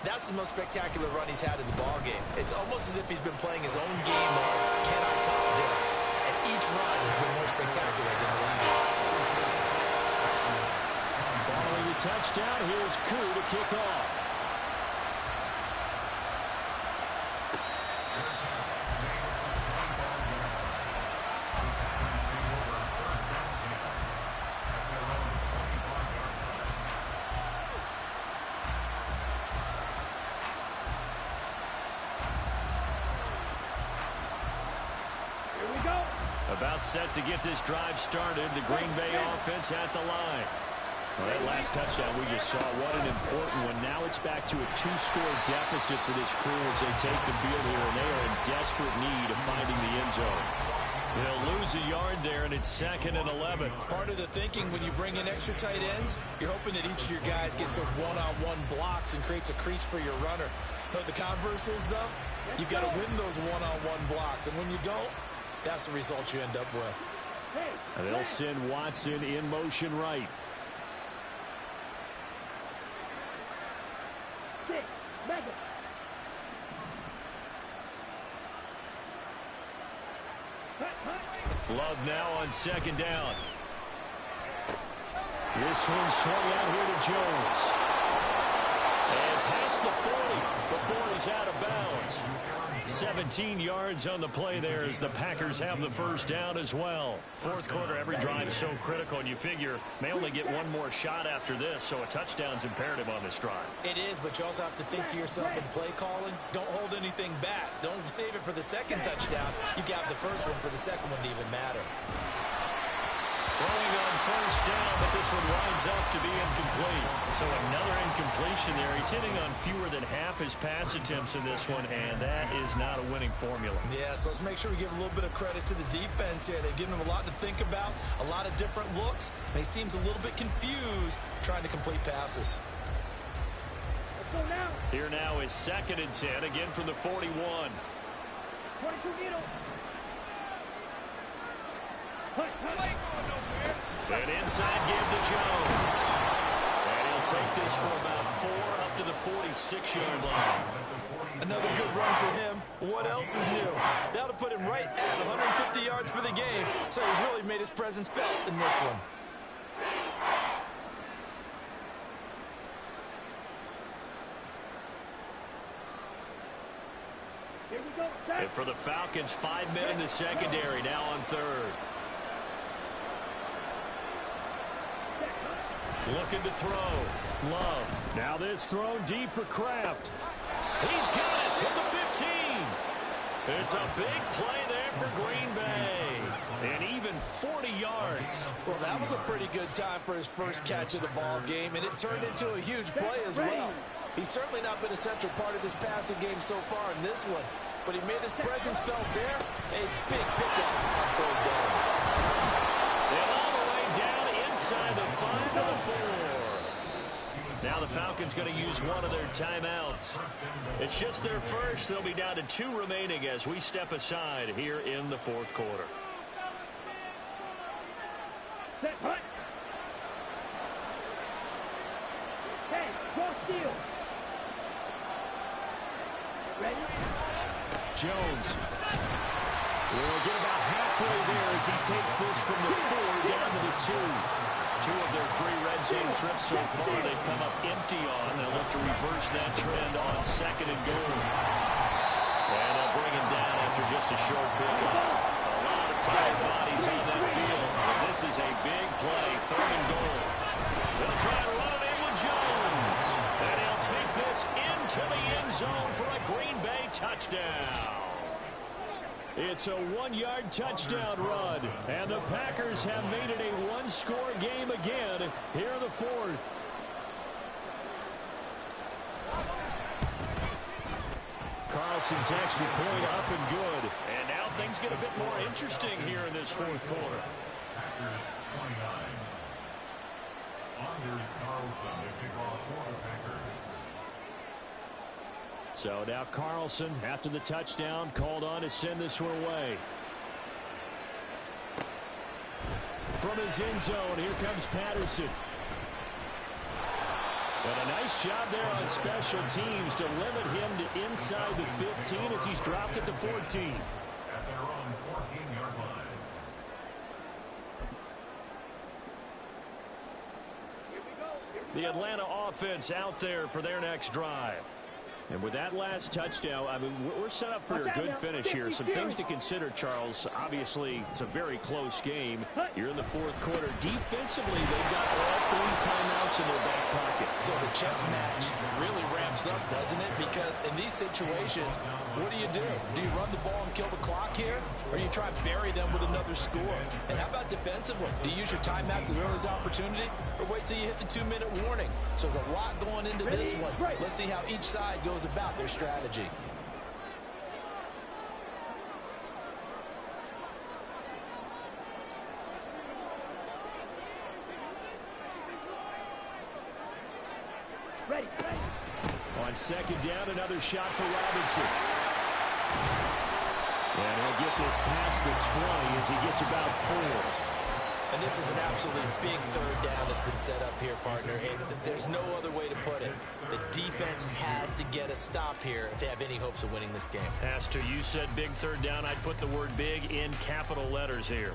that's the most spectacular run he's had in the ballgame. It's almost as if he's been playing his own game of, can I top this? And each run has been more spectacular than the last. Following the touchdown, here's Koo to kick off. About set to get this drive started. The Green Bay offense at the line. Well, that last touchdown we just saw, what an important one. Now it's back to a 2-score deficit for this crew as they take the field here, and they are in desperate need of finding the end zone. They'll lose a yard there, and it's 2nd and 11. Part of the thinking when you bring in extra tight ends, you're hoping that each of your guys gets those one-on-one blocks and creates a crease for your runner. But the converse is, though, you've got to win those one-on-one blocks, and when you don't, that's the result you end up with. And they'll send Watson in motion right. Love now on 2nd down. This one swung out here to Jones. And pass across the 40 before he's out of bounds. 17 yards on the play there as the Packers have the first down as well. Fourth quarter, every drive so critical, and you figure may only get one more shot after this, so a touchdown's imperative on this drive. It is, but you also have to think to yourself in play calling, don't hold anything back. Don't save it for the second touchdown. You got the first one for the second one to even matter. Throwing on first down, but this one winds up to be incomplete. So another incompletion there. He's hitting on fewer than half his pass attempts in this one, and that is not a winning formula. Yeah, so let's make sure we give a little bit of credit to the defense here. They've given him a lot to think about, a lot of different looks, and he seems a little bit confused trying to complete passes. Here now is 2nd and 10, again from the 41. 22 needle. An inside give to Jones. And he'll take this for about 4 up to the 46-yard line. Another good run for him. What else is new? That'll put him right at 150 yards for the game. So he's really made his presence felt in this one. Here we go. And for the Falcons, 5 men in the secondary, now on 3rd. Looking to throw. Love. Now this throw deep for Kraft. He's got it at the 15. It's a big play there for Green Bay. And even 40 yards. Well, that was a pretty good time for his first catch of the ball game, and it turned into a huge play as well. He's certainly not been a central part of this passing game so far in this one, but he made his presence felt there. A big pickup on 3rd down. And all the way down inside the 5 to the 4. Now the Falcons going to use one of their timeouts. It's just their first. They'll be down to 2 remaining as we step aside here in the 4th quarter. Set, hut. Hey, cross steal. Ready? Jones will get about halfway there as he takes this from the 4 down to the 2. 2 of their 3 red zone trips so far they've come up empty on. They'll look to reverse that trend on 2nd and goal. And they'll bring him down after just a short pickup. A lot of tired bodies on that field. But this is a big play, 3rd and goal. They'll try to run it in with Jones. And he'll take this into the end zone for a Green Bay touchdown. It's a 1-yard touchdown run, and the Packers have made it a 1-score game again here in the 4th. Carlson's extra point up and good, and now things get a bit more interesting here in this 4th quarter. Packers 29. Anders Carlson to kick off for the Packers. So now Carlson, after the touchdown, called on to send this one away. From his end zone, here comes Patterson. And a nice job there on special teams to limit him to inside the 15 as he's dropped at the 14. At their own 14-yard line. The Atlanta offense out there for their next drive. And with that last touchdown, I mean, we're set up for a good finish here. Some things to consider, Charles. Obviously, it's a very close game. You're in the 4th quarter. Defensively, they've got all 3 timeouts in their back pocket. So the chess match really ramps up, doesn't it? Because in these situations, what do? Do you run the ball and kill the clock here? Or do you try and bury them with another score? And how about defensively? Do you use your timeouts as early as opportunity? Or wait till you hit the 2-minute warning? So there's a lot going into this one. Let's see how each side goes about their strategy. Ready. On 2nd down, another shot for Robinson. And he'll get this past the 20 as he gets about 4. And this is an absolutely big 3rd down that's been set up here, partner. And there's no other way to put it. The defense has to get a stop here if they have any hopes of winning this game. Pastor, you said big 3rd down. I'd put the word big in capital letters here.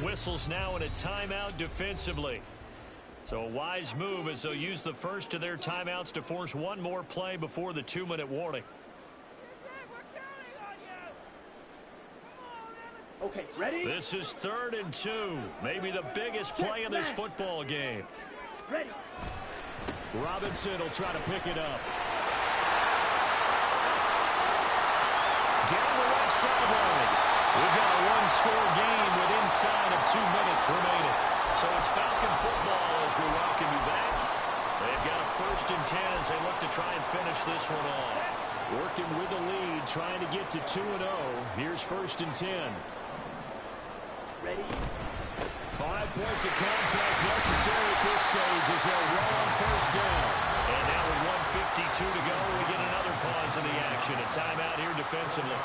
Whistles now in a timeout defensively. So a wise move as they'll use the first of their timeouts to force one more play before the 2-minute warning. Okay, ready? This is 3rd and 2. Maybe the biggest play of this football game. Ready. Robinson will try to pick it up. Down the left sideline. We've got a one-score game with inside of 2 minutes remaining. So it's Falcon football as we welcome you back. They've got a 1st and 10 as they look to try and finish this one off. Working with the lead, trying to get to 2-0. Here's 1st and 10. Ready. 5 points of contact necessary at this stage as they'll roll on 1st down. And now with 1:52 to go, we get another pause in the action. A timeout here defensively.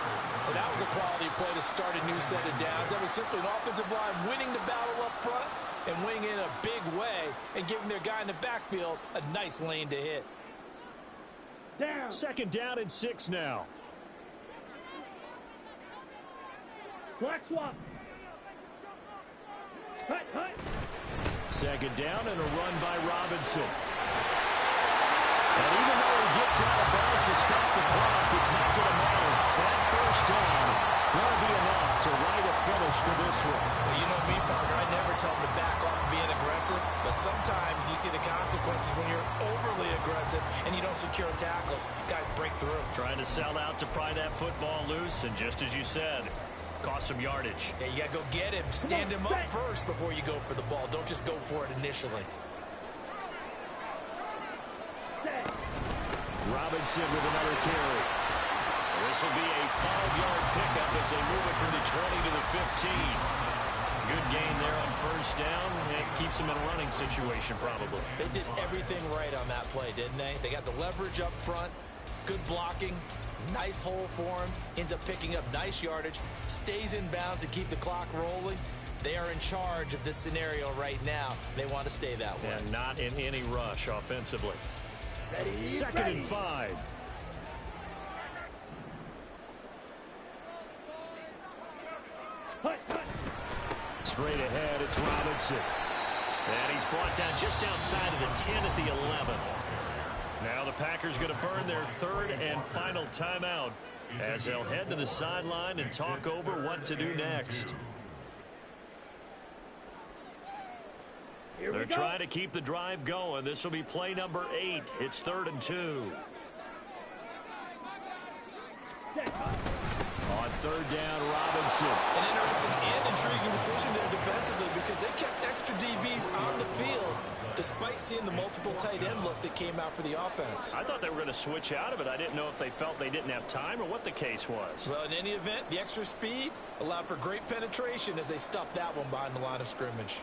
And that was a quality play to start a new set of downs. That was simply an offensive line winning the battle up front and winning in a big way and giving their guy in the backfield a nice lane to hit. Down. 2nd down and 6 now. Flag swap. Hut, hut. 2nd down and a run by Robinson. And even though he gets out of bounds to stop the clock, it's not going to matter. That 1st down going to be enough to write a finish to this one. Well, you know me, partner. I never tell them to back off of being aggressive, but sometimes you see the consequences when you're overly aggressive and you don't secure tackles. Guys break through. Trying to sell out to pry that football loose, and just as you said, cost some yardage. Yeah, you got to go get him. Stand him up first before you go for the ball. Don't just go for it initially. Robinson with another carry. This will be a 5-yard pickup as they move it from the 20 to the 15. Good gain there on 1st down. It keeps them in a running situation probably. They did everything right on that play, didn't they? They got the leverage up front, good blocking, nice hole for him, ends up picking up nice yardage, stays in bounds to keep the clock rolling. They are in charge of this scenario right now. They want to stay that way. And not in any rush offensively. Ready. 2nd and 5. Hut, hut. Straight ahead, it's Robinson. And he's brought down just outside of the 10 at the 11. Now the Packers going to burn their 3rd and final timeout as they'll head to the sideline and talk over what to do next. They're trying to keep the drive going. This will be play number 8. It's 3rd and 2. On 3rd down, Robinson. An interesting and intriguing decision there defensively because they kept extra DBs on the field despite seeing the multiple tight end look that came out for the offense. I thought they were going to switch out of it. I didn't know if they felt they didn't have time or what the case was. Well, in any event, the extra speed allowed for great penetration as they stuffed that one behind the line of scrimmage.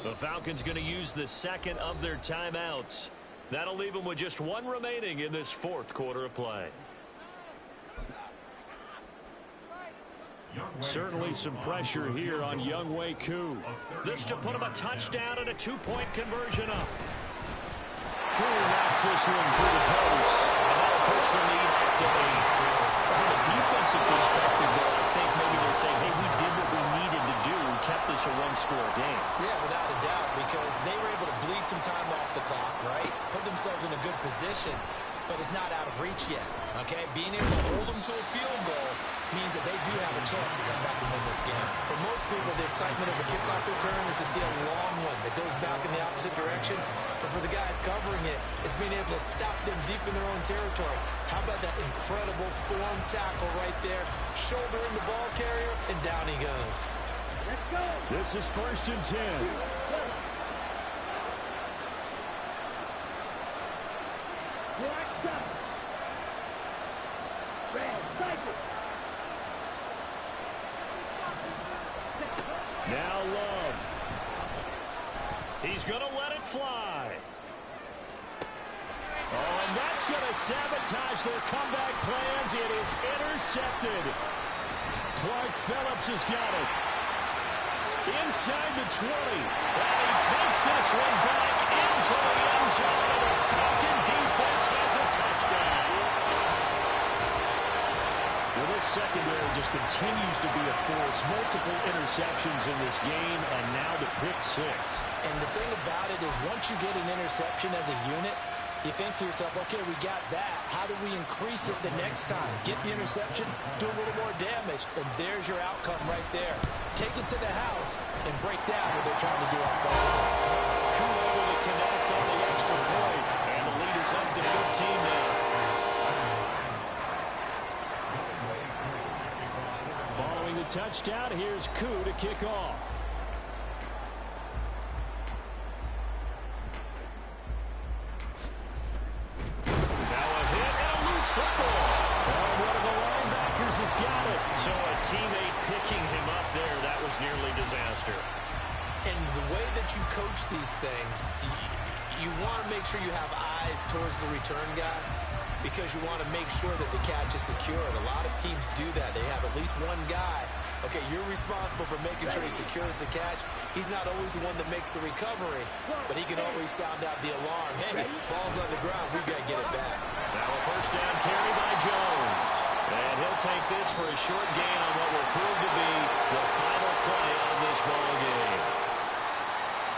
The Falcons going to use the 2nd of their timeouts. That'll leave them with just 1 remaining in this 4th quarter of play. Certainly some pressure here on Younghoe Koo. This to put him a touchdown and a 2-point conversion up. Koo knocks this one through the post. And that'll push the lead up to 8. From a defensive perspective, though, I think maybe they're saying, hey, we did what we needed to do. Kept this a 1-score game. Yeah, without a doubt, because they were able to bleed some time off the clock, right? Put themselves in a good position, but it's not out of reach yet, okay? Being able to hold them to a field goal means that they do have a chance to come back and win this game. For most people, the excitement of a kickoff return is to see a long one that goes back in the opposite direction. But for the guys covering it, it's being able to stop them deep in their own territory. How about that incredible form tackle right there? Shoulder in the ball carrier, and down he goes. Let's go. This is 1st and 10. Black up. Red cycle. Now Love. He's going to let it fly. Oh, and that's going to sabotage their comeback plans. It is intercepted. Clark Phillips has got it. Inside the 20. And he takes this one back into the end zone. And the Falcon defense has a touchdown. Well, this secondary just continues to be a force. Multiple interceptions in this game, and now the pick six. And the thing about it is once you get an interception as a unit, you think to yourself, okay, we got that. How do we increase it the next time? Get the interception, do a little more damage, and there's your outcome right there. Take it to the house and break down what they're trying to do offensively. Cool able to connect on the extra point, and the lead is up to 15 now. Following the touchdown, here's Koo to kick off. So a teammate picking him up there, that was nearly disaster. And the way that you coach these things, you want to make sure you have eyes towards the return guy because you want to make sure that the catch is secure. And a lot of teams do that. They have at least one guy. Okay, you're responsible for making sure he secures the catch. He's not always the one that makes the recovery, but he can always sound out the alarm. Hey, ball's on the ground. We got to get it back. Now a first down carry by Jones. And he'll take this for a short gain on what will prove to be the final play of this ball game.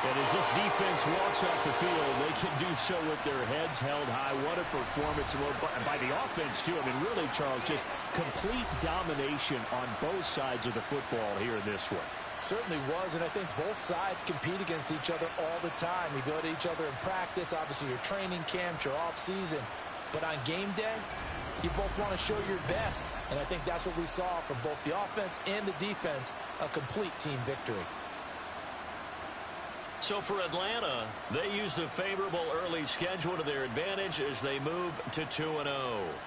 And as this defense walks off the field, they can do so with their heads held high. What a performance by the offense, too. I mean, really, Charles, just complete domination on both sides of the football here in this one. Certainly was, and I think both sides compete against each other all the time. You go to each other in practice, obviously your training camps, your off-season. But on game day, you both want to show your best, and I think that's what we saw from both the offense and the defense, a complete team victory. So for Atlanta, they used a favorable early schedule to their advantage as they move to 2-0.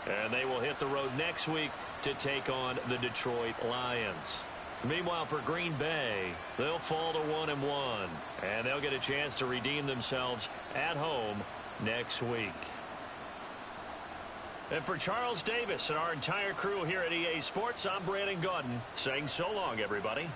And they will hit the road next week to take on the Detroit Lions. Meanwhile, for Green Bay, they'll fall to 1-1, and they'll get a chance to redeem themselves at home next week. And for Charles Davis and our entire crew here at EA Sports, I'm Brandon Gaudin saying so long, everybody.